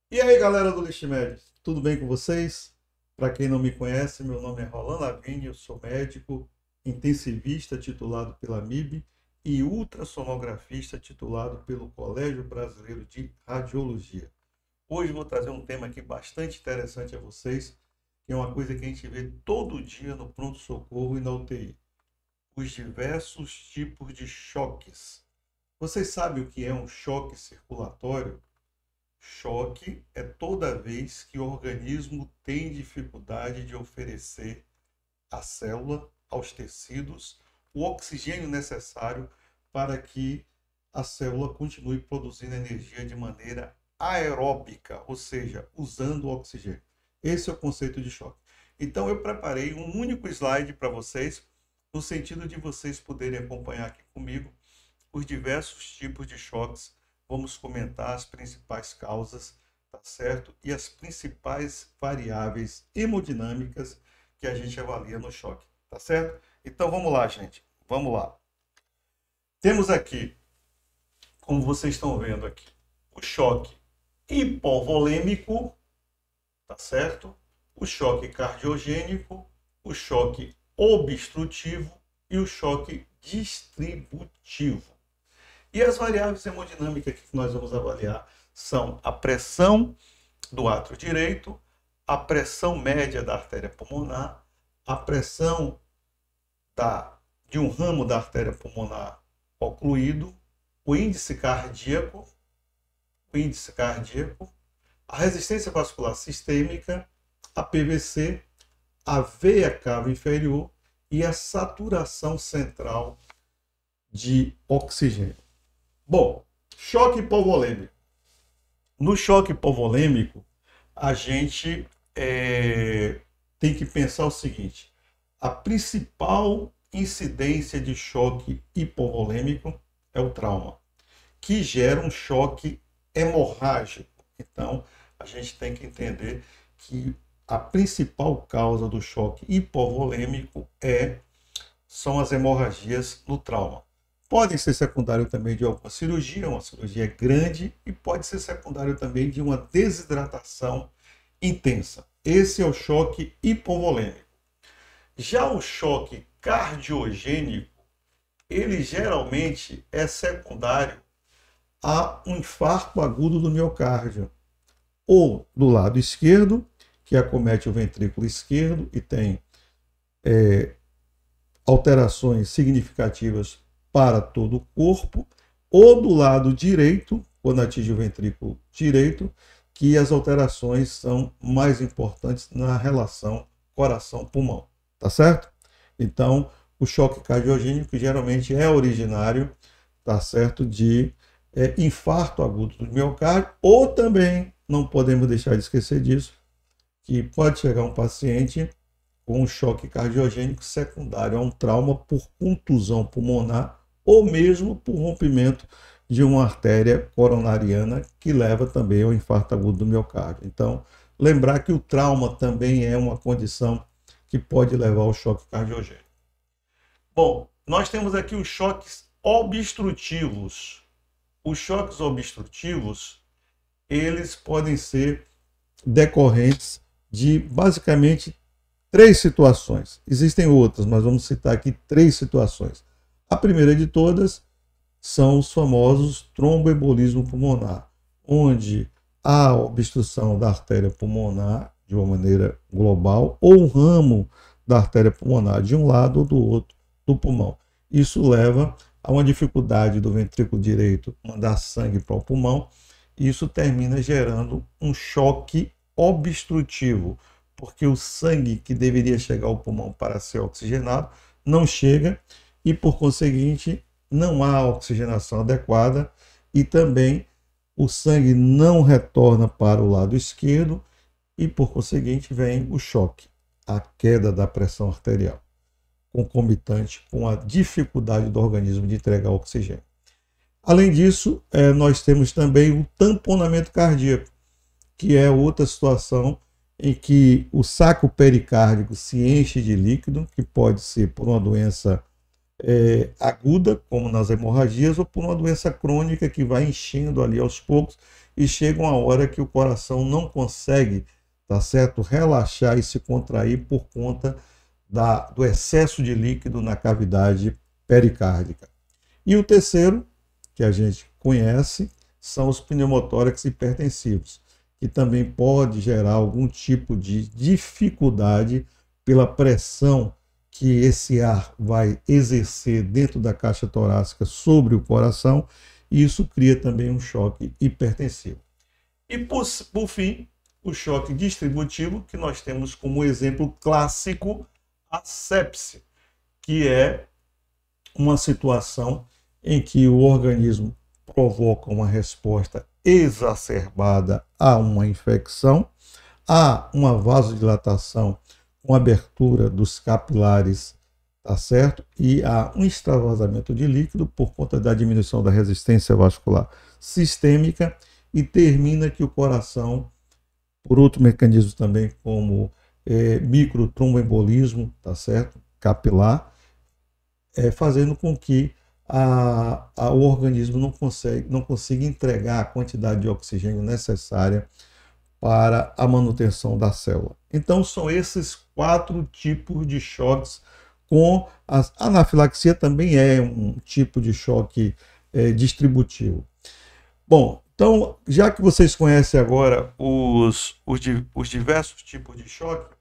E aí, galera do Lixmed, tudo bem com vocês? Para quem não me conhece, meu nome é Roland Lavigne, eu sou médico intensivista titulado pela MIB e ultrassonografista titulado pelo Colégio Brasileiro de Radiologia. Hoje vou trazer um tema aqui bastante interessante a vocês, que é uma coisa que a gente vê todo dia no pronto-socorro e na UTI: os diversos tipos de choques. Vocês sabem o que é um choque circulatório? Choque é toda vez que o organismo tem dificuldade de oferecer à célula, aos tecidos, o oxigênio necessário para que a célula continue produzindo energia de maneira aeróbica, ou seja, usando o oxigênio. Esse é o conceito de choque. Então, eu preparei um único slide para vocês, no sentido de vocês poderem acompanhar aqui comigo os diversos tipos de choques. Vamos comentar as principais causas, tá certo? E as principais variáveis hemodinâmicas que a gente avalia no choque, tá certo? Então vamos lá, gente. Vamos lá. Temos aqui, como vocês estão vendo aqui, o choque hipovolêmico, tá certo? O choque cardiogênico, o choque obstrutivo e o choque distributivo. E as variáveis hemodinâmicas que nós vamos avaliar são a pressão do átrio direito, a pressão média da artéria pulmonar, a pressão de um ramo da artéria pulmonar ocluído, o índice cardíaco, a resistência vascular sistêmica, a PVC, a veia cava inferior e a saturação central de oxigênio. Bom, choque hipovolêmico. No choque hipovolêmico, a gente tem que pensar o seguinte: a principal incidência de choque hipovolêmico é o trauma, que gera um choque hemorrágico. Então, a gente tem que entender que a principal causa do choque hipovolêmico são as hemorragias no trauma. Podem ser secundário também de alguma cirurgia, uma cirurgia grande, e pode ser secundário também de uma desidratação intensa. Esse é o choque hipovolêmico. Já o choque cardiogênico, ele geralmente é secundário a um infarto agudo do miocárdio, ou do lado esquerdo, que acomete o ventrículo esquerdo e tem alterações significativas para todo o corpo, ou do lado direito, quando atinge o ventrículo direito, que as alterações são mais importantes na relação coração-pulmão, tá certo? Então, o choque cardiogênico geralmente é originário, tá certo, de infarto agudo do miocárdio, ou também, não podemos deixar de esquecer disso, que pode chegar um paciente com um choque cardiogênico secundário a um trauma por contusão pulmonar ou mesmo por rompimento de uma artéria coronariana que leva também ao infarto agudo do miocárdio. Então, lembrar que o trauma também é uma condição que pode levar ao choque cardiogênico. Bom, nós temos aqui os choques obstrutivos. Os choques obstrutivos, eles podem ser decorrentes de basicamente três situações. Existem outras, mas vamos citar aqui três situações. A primeira de todas são os famosos tromboembolismo pulmonar, onde há obstrução da artéria pulmonar de uma maneira global ou um ramo da artéria pulmonar de um lado ou do outro do pulmão. Isso leva a uma dificuldade do ventrículo direito mandar sangue para o pulmão, e isso termina gerando um choque obstrutivo, porque o sangue que deveria chegar ao pulmão para ser oxigenado não chega e, por conseguinte, não há oxigenação adequada e também o sangue não retorna para o lado esquerdo e, por conseguinte, vem o choque, a queda da pressão arterial, concomitante com a dificuldade do organismo de entregar oxigênio. Além disso, nós temos também o tamponamento cardíaco, que é outra situação em que o saco pericárdico se enche de líquido, que pode ser por uma doença aguda, como nas hemorragias, ou por uma doença crônica que vai enchendo ali aos poucos e chega uma hora que o coração não consegue, tá certo, relaxar e se contrair por conta do excesso de líquido na cavidade pericárdica. E o terceiro, que a gente conhece, são os pneumotórax hipertensivos, que também pode gerar algum tipo de dificuldade pela pressão que esse ar vai exercer dentro da caixa torácica sobre o coração, e isso cria também um choque hipertensivo. E por fim, o choque distributivo, que nós temos como exemplo clássico a sepse, que é uma situação em que o organismo provoca uma resposta exacerbada a uma infecção, há uma vasodilatação com abertura dos capilares, tá certo? E há um extravasamento de líquido por conta da diminuição da resistência vascular sistêmica e termina que o coração, por outro mecanismo também, como microtromboembolismo, tá certo? Capilar, fazendo com que o organismo não consiga entregar a quantidade de oxigênio necessária para a manutenção da célula. Então, são esses 4 tipos de choques. Com a anafilaxia também é um tipo de choque distributivo. Bom, então, já que vocês conhecem agora os diversos tipos de choque,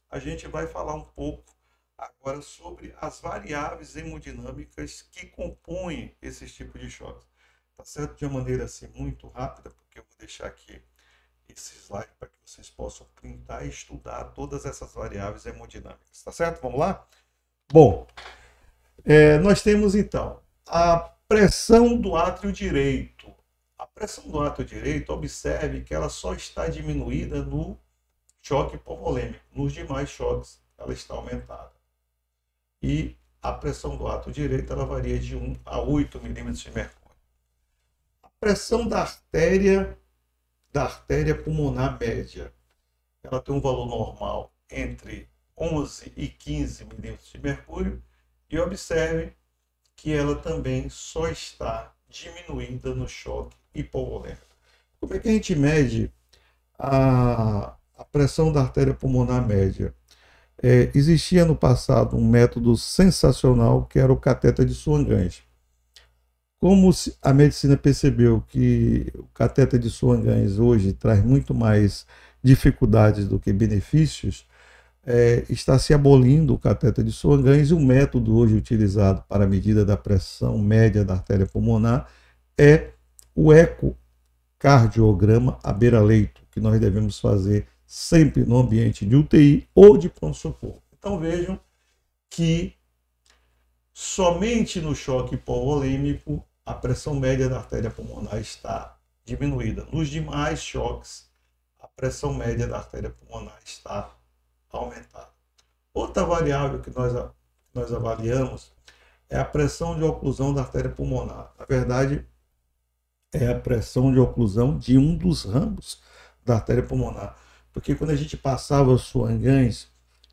a gente vai falar um pouco agora sobre as variáveis hemodinâmicas que compõem esses tipos de choques. Tá certo? De uma maneira assim muito rápida, porque eu vou deixar aqui esse slide para que vocês possam printar e estudar todas essas variáveis hemodinâmicas. Tá certo? Vamos lá? Bom, nós temos então a pressão do átrio direito. A pressão do átrio direito, observe que ela só está diminuída no choque hipovolêmico. Nos demais choques, ela está aumentada. E a pressão do átrio direito ela varia de 1 a 8 milímetros de mercúrio. A pressão da artéria pulmonar média, ela tem um valor normal entre 11 e 15 milímetros de mercúrio, e observe que ela também só está diminuída no choque hipovolêmico. Como é que a gente mede a pressão da artéria pulmonar média? Existia no passado um método sensacional que era o cateter de Swan-Ganz. Como a medicina percebeu que o cateter de Swan-Ganz hoje traz muito mais dificuldades do que benefícios, está se abolindo o cateter de Swan-Ganz e o método hoje utilizado para a medida da pressão média da artéria pulmonar é o ecocardiograma à beira-leito, que nós devemos fazer sempre no ambiente de UTI ou de pronto-socorro. Então vejam que somente no choque hipovolêmico a pressão média da artéria pulmonar está diminuída. Nos demais choques, a pressão média da artéria pulmonar está aumentada. Outra variável que nós avaliamos é a pressão de oclusão da artéria pulmonar. Na verdade, é a pressão de oclusão de um dos ramos da artéria pulmonar. Porque quando a gente passava o Swan-Ganz,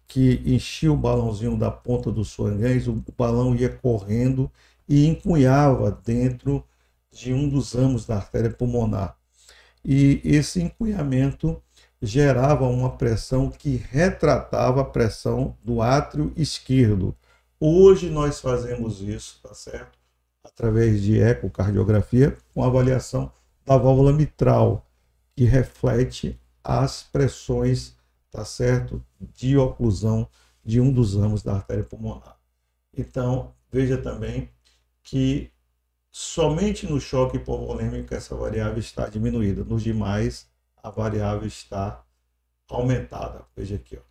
que enchia o balãozinho da ponta do Swan-Ganz, o balão ia correndo e encunhava dentro de um dos ramos da artéria pulmonar. E esse encunhamento gerava uma pressão que retratava a pressão do átrio esquerdo. Hoje nós fazemos isso, tá certo? Através de ecocardiografia, com avaliação da válvula mitral, que reflete as pressões, tá certo, de oclusão de um dos ramos da artéria pulmonar. Então, veja também que somente no choque hipovolêmico essa variável está diminuída. Nos demais, a variável está aumentada. Veja aqui, ó.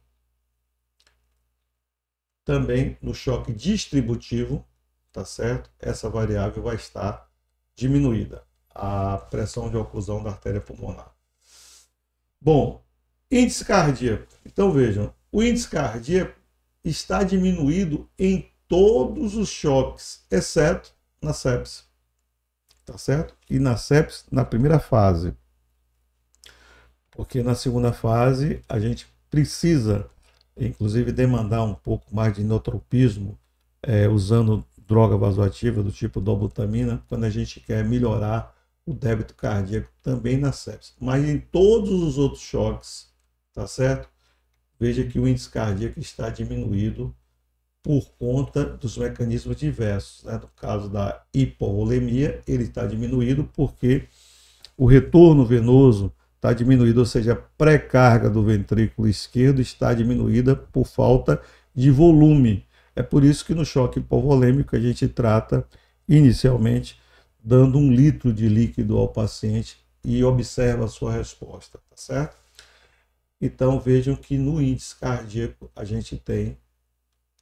Também no choque distributivo, tá certo? Essa variável vai estar diminuída, a pressão de oclusão da artéria pulmonar. Bom, índice cardíaco. Então vejam, o índice cardíaco está diminuído em todos os choques, exceto na sepse. Tá certo? E na sepse, na primeira fase. Porque na segunda fase a gente precisa, inclusive, demandar um pouco mais de inotropismo usando droga vasoativa do tipo dobutamina, quando a gente quer melhorar o débito cardíaco também na sepse. Mas em todos os outros choques, tá certo? Veja que o índice cardíaco está diminuído por conta dos mecanismos diversos, né? No caso da hipovolemia, ele está diminuído porque o retorno venoso está diminuído, ou seja, a pré-carga do ventrículo esquerdo está diminuída por falta de volume. É por isso que no choque hipovolêmico a gente trata inicialmente dando 1 litro de líquido ao paciente e observa a sua resposta, tá certo? Então vejam que no índice cardíaco a gente tem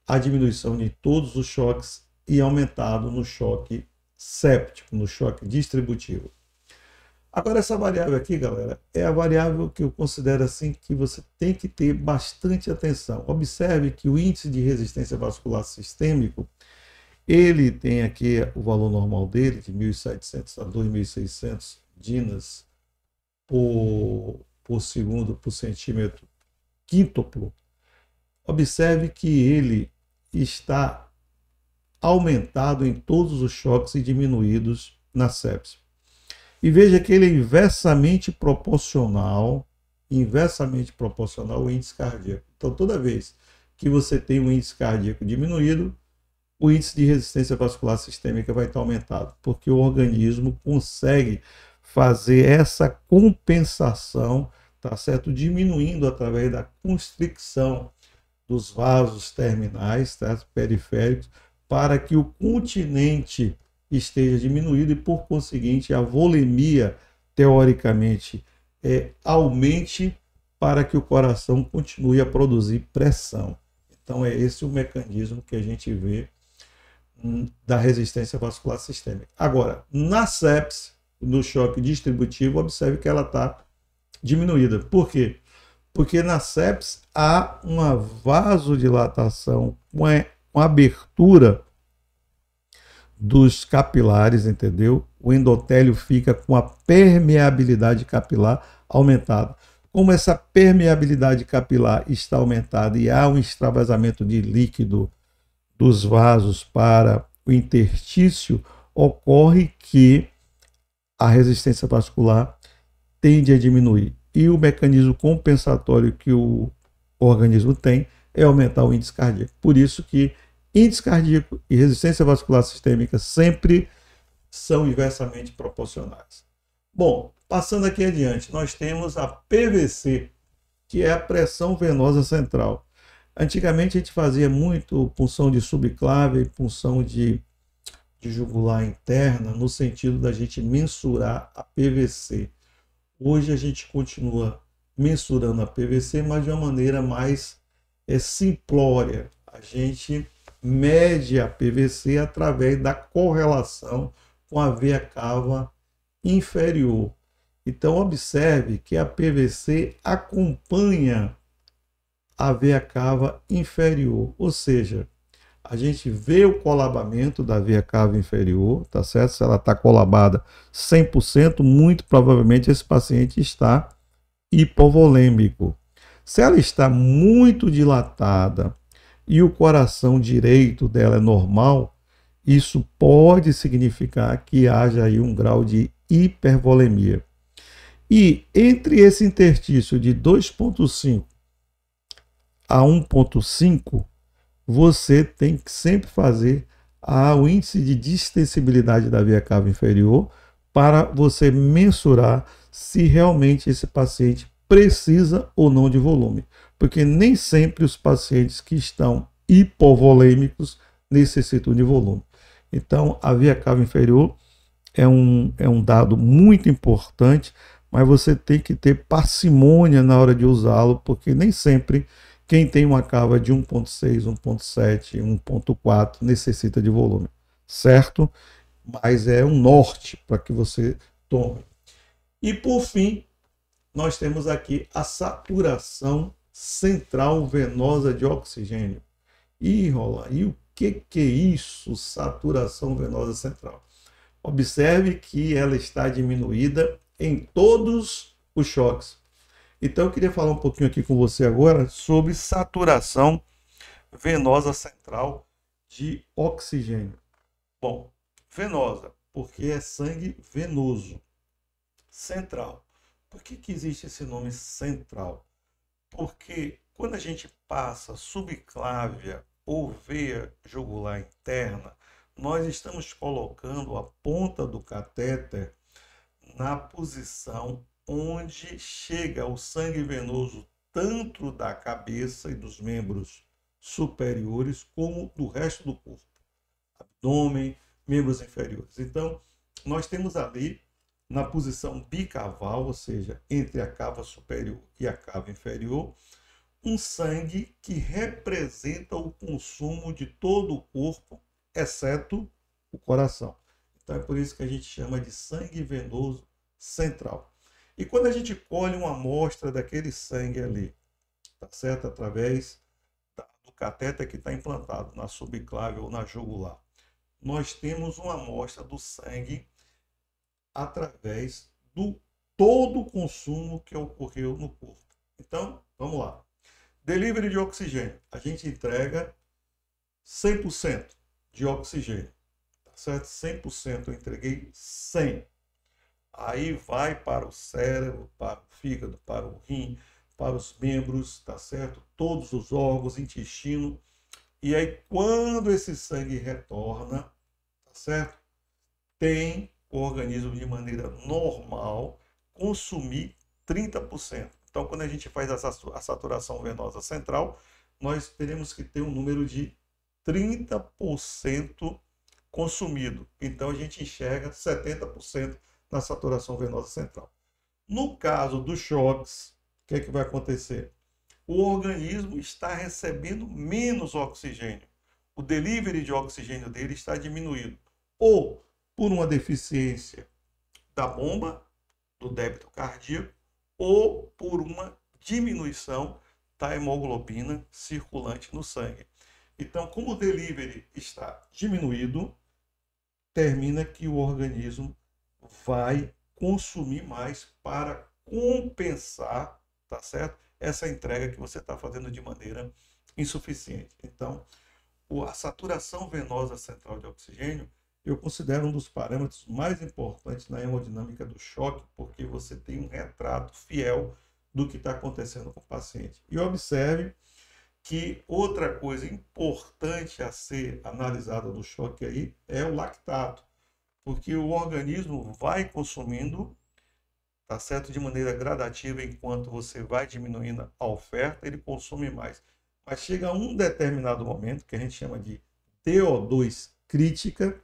a diminuição de todos os choques e aumentado no choque séptico, no choque distributivo. Agora essa variável aqui, galera, é a variável que eu considero assim que você tem que ter bastante atenção. Observe que o índice de resistência vascular sistêmico, ele tem aqui o valor normal dele, de 1.700 a 2.600 dinas por segundo por centímetro quíntuplo. Observe que ele está aumentado em todos os choques e diminuídos na sepse. E veja que ele é inversamente proporcional ao índice cardíaco. Então, toda vez que você tem um índice cardíaco diminuído, o índice de resistência vascular sistêmica vai estar aumentado, porque o organismo consegue fazer essa compensação, tá certo? Diminuindo através da constricção dos vasos terminais, tá? Periféricos, para que o continente esteja diminuído e, por conseguinte, a volemia, teoricamente, aumente para que o coração continue a produzir pressão. Então, é esse o mecanismo que a gente vê da resistência vascular sistêmica. Agora, na sepse, no choque distributivo, observe que ela está diminuída. Por quê? Porque na sepse há uma vasodilatação, uma abertura dos capilares, entendeu? O endotélio fica com a permeabilidade capilar aumentada. Como essa permeabilidade capilar está aumentada e há um extravasamento de líquido dos vasos para o interstício, ocorre que a resistência vascular tende a diminuir. E o mecanismo compensatório que o organismo tem é aumentar o índice cardíaco. Por isso que índice cardíaco e resistência vascular sistêmica sempre são inversamente proporcionais. Bom, passando aqui adiante, nós temos a PVC, que é a pressão venosa central. Antigamente a gente fazia muito punção de subclave, punção de jugular interna, no sentido da gente mensurar a PVC. Hoje a gente continua mensurando a PVC, mas de uma maneira mais simplória. A gente mede a PVC através da correlação com a veia cava inferior. Então observe que a PVC acompanha a veia cava inferior, ou seja, a gente vê o colabamento da veia cava inferior, tá certo? Se ela está colabada 100%, muito provavelmente esse paciente está hipovolêmico. Se ela está muito dilatada e o coração direito dela é normal, isso pode significar que haja aí um grau de hipervolemia. E entre esse interstício de 2,5 a 1,5, você tem que sempre fazer o índice de distensibilidade da veia cava inferior para você mensurar se realmente esse paciente precisa ou não de volume. Porque nem sempre os pacientes que estão hipovolêmicos necessitam de volume. Então, a veia cava inferior é um dado muito importante, mas você tem que ter parcimônia na hora de usá-lo, porque nem sempre quem tem uma cava de 1,6, 1,7, 1,4 necessita de volume, certo? Mas é um norte para que você tome. E por fim, nós temos aqui a saturação central venosa de oxigênio. E o que é isso, saturação venosa central? Observe que ela está diminuída em todos os choques. Então eu queria falar um pouquinho aqui com você agora sobre saturação venosa central de oxigênio? Bom, venosa, porque é sangue venoso. Central. Por que existe esse nome central? Porque quando a gente passa subclávia ou veia jugular interna, nós estamos colocando a ponta do catéter na posição onde chega o sangue venoso tanto da cabeça e dos membros superiores como do resto do corpo, abdômen, membros inferiores. Então, nós temos ali na posição bicaval, ou seja, entre a cava superior e a cava inferior, um sangue que representa o consumo de todo o corpo, exceto o coração. Então é por isso que a gente chama de sangue venoso central. E quando a gente colhe uma amostra daquele sangue ali, tá certo? Através do catéter que está implantado na subclávia ou na jugular, nós temos uma amostra do sangue através do todo o consumo que ocorreu no corpo. Então, vamos lá. Delivery de oxigênio. A gente entrega 100% de oxigênio. Tá certo? 100% eu entreguei 100. Aí vai para o cérebro, para o fígado, para o rim, para os membros, tá certo? Todos os órgãos, intestino. E aí, quando esse sangue retorna, tá certo? Tem o organismo, de maneira normal, consumir 30%. Então, quando a gente faz a saturação venosa central, nós teremos que ter um número de 30% consumido. Então, a gente enxerga 70% na saturação venosa central. No caso dos choques, o que é que vai acontecer? O organismo está recebendo menos oxigênio. O delivery de oxigênio dele está diminuído. Ou por uma deficiência da bomba, do débito cardíaco, ou por uma diminuição da hemoglobina circulante no sangue. Então, como o delivery está diminuído, termina que o organismo vai consumir mais para compensar, tá certo? Essa entrega que você está fazendo de maneira insuficiente. Então, a saturação venosa central de oxigênio eu considero um dos parâmetros mais importantes na hemodinâmica do choque, porque você tem um retrato fiel do que está acontecendo com o paciente. E observe que outra coisa importante a ser analisada do choque aí é o lactato, porque o organismo vai consumindo, tá certo, de maneira gradativa, enquanto você vai diminuindo a oferta, ele consome mais. Mas chega a um determinado momento, que a gente chama de DO2 crítica,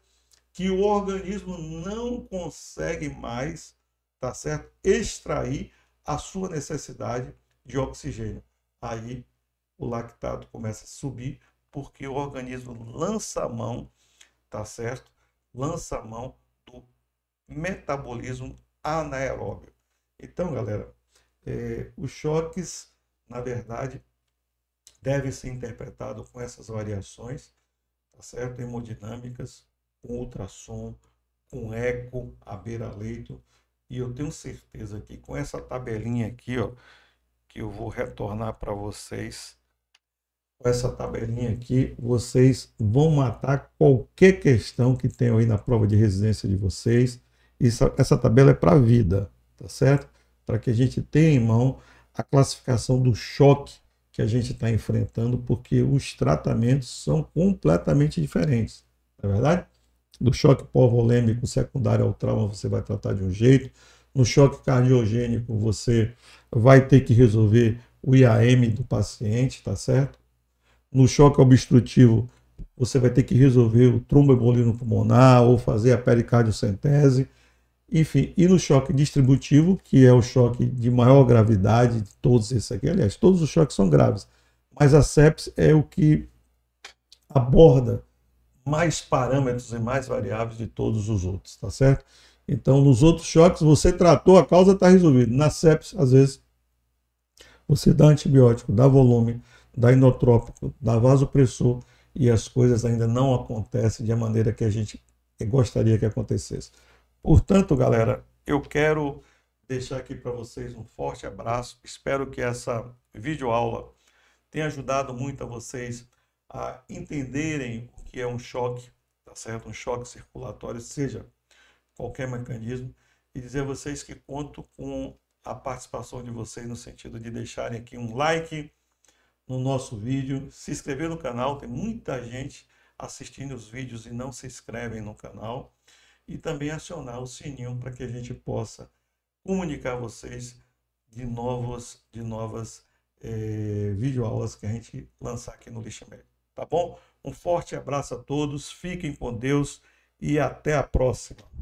que o organismo não consegue mais, tá certo, extrair a sua necessidade de oxigênio. Aí o lactato começa a subir, porque o organismo lança a mão, tá certo? Lança a mão do metabolismo anaeróbio. Então, galera, os choques, na verdade, devem ser interpretados com essas variações, tá certo? Hemodinâmicas, com ultrassom, com eco à beira-leito. E eu tenho certeza que com essa tabelinha aqui, ó, que eu vou retornar para vocês, com essa tabelinha aqui, vocês vão matar qualquer questão que tenham aí na prova de residência de vocês. Essa tabela é para a vida, tá certo? Para que a gente tenha em mão a classificação do choque que a gente está enfrentando, porque os tratamentos são completamente diferentes, não é verdade? Do choque hipovolêmico secundário ao trauma, você vai tratar de um jeito. No choque cardiogênico, você vai ter que resolver o IAM do paciente, tá certo? No choque obstrutivo, você vai ter que resolver o tromboembolismo pulmonar ou fazer a pericardiocentese. Enfim, e no choque distributivo, que é o choque de maior gravidade de todos esses aqui, aliás, todos os choques são graves, mas a sepse é o que aborda mais parâmetros e mais variáveis de todos os outros, tá certo? Então, nos outros choques, você tratou, a causa está resolvida. Na sepse, às vezes, você dá antibiótico, dá volume, dá inotrópico, dá vasopressor e as coisas ainda não acontecem da maneira que a gente gostaria que acontecesse. Portanto, galera, eu quero deixar aqui para vocês um forte abraço. Espero que essa videoaula tenha ajudado muito a vocês a entenderem o que é um choque, tá certo? Um choque circulatório, seja qualquer mecanismo, e dizer a vocês que conto com a participação de vocês no sentido de deixarem aqui um like no nosso vídeo, se inscrever no canal, tem muita gente assistindo os vídeos e não se inscrevem no canal, e também acionar o sininho para que a gente possa comunicar a vocês de novas videoaulas que a gente lançar aqui no Lixemed. Tá bom? Um forte abraço a todos, fiquem com Deus e até a próxima.